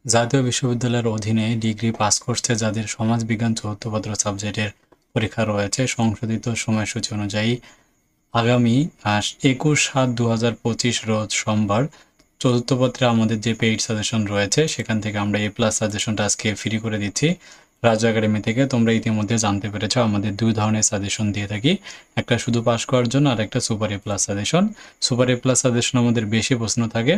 জাতীয় বিশ্ববিদ্যালয়ের অধীনে ডিগ্রি পাস করছে যাদের সমাজবিজ্ঞান চতুর্থ পত্র সাবজেক্টের পরীক্ষা রয়েছে সংশোধিত সময়সূচি অনুযায়ী আগামী 21/7/2025 রোজ সোমবার চতুর্থ পত্রে আমাদের যে পেইড সাজেশন রয়েছে সেখান থেকে আমরা এ প্লাস সাজেশনটা আজকে ফ্রি করে দিচ্ছি রাজু একাডেমি থেকে। তোমরা ইতিমধ্যে জানতে পেরেছো আমাদের দুই ধরনের সাজেশন দিয়ে থাকি, একটা শুধু পাস করার জন্য আর একটা super A plus suggestion. Super A plus suggestion আমাদের বেশি প্রশ্ন থাকে,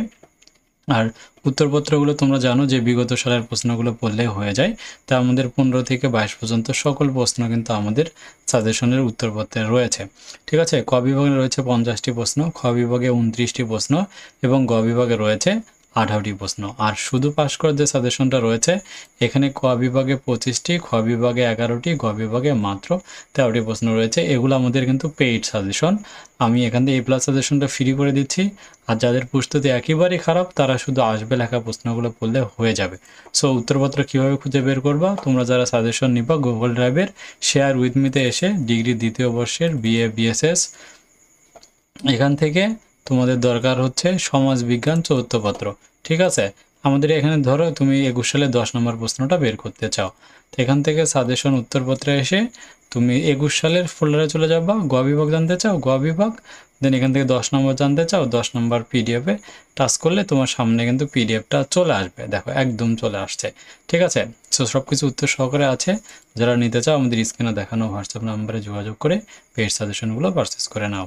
আর উত্তরপত্রগুলো তোমরা জানো যে বিগত সালের প্রশ্নগুলো পড়লেই হয়ে যায়। তা আমাদের 15 থেকে 22 পর্যন্ত সকল প্রশ্ন কিন্তু আমাদের সাজেশনের উত্তরপত্রে রয়েছে। ঠিক আছে, ক বিভাগে রয়েছে 50টি প্রশ্ন, খ বিভাগে 29টি প্রশ্ন এবং গ বিভাগে রয়েছে 18টি প্রশ্ন। আর শুধু পাস করার যে সাজেশনটা রয়েছে এখানে ক বিভাগে 25টি, খ বিভাগে 11টি, গ বিভাগে মাত্র 13টি প্রশ্ন রয়েছে। এগুলো আমাদের কিন্তু পেইড সাজেশন। আমি এখান থেকে এ প্লাস সাজেশনটা ফ্রি করে দিচ্ছি, আর যাদের প্রস্তুতি একেবারেই খারাপ তারা শুধু আসবে লেখা প্রশ্নগুলো পড়লে হয়ে যাবে। সো উত্তরপত্র কীভাবে খুঁজে বের করবা, তোমরা যারা সাজেশন নিবা গুগল ড্রাইভের শেয়ার উইথ মিতে এসে ডিগ্রি দ্বিতীয় বর্ষের বিএ বিএসএস এখান থেকে তোমাদের দরকার হচ্ছে সমাজবিজ্ঞান চতুর্থ পত্র। ঠিক আছে, আমাদের এখানে ধরো তুমি 21 সালে 10 নম্বর প্রশ্নটা বের করতে চাও, তো এখান থেকে সাজেশন উত্তরপত্রে এসে তুমি 21 সালের ফোল্ডারে চলে যাবা, গ বিভাগ জানতে চাও গ বিভাগ, দেন এখান থেকে 10 নম্বর জানতে চাও 10 নম্বর পিডিএফে টাচ করলে তোমার সামনে কিন্তু পিডিএফটা চলে আসবে। দেখো একদম চলে আসছে। ঠিক আছে, সো সব কিছু উত্তর সহকারে আছে। যারা নিতে চাও আমাদের স্ক্রিনে দেখানো হোয়াটসঅ্যাপ নাম্বারে যোগাযোগ করে পেইড সাজেশনগুলো পারচেস করে নাও।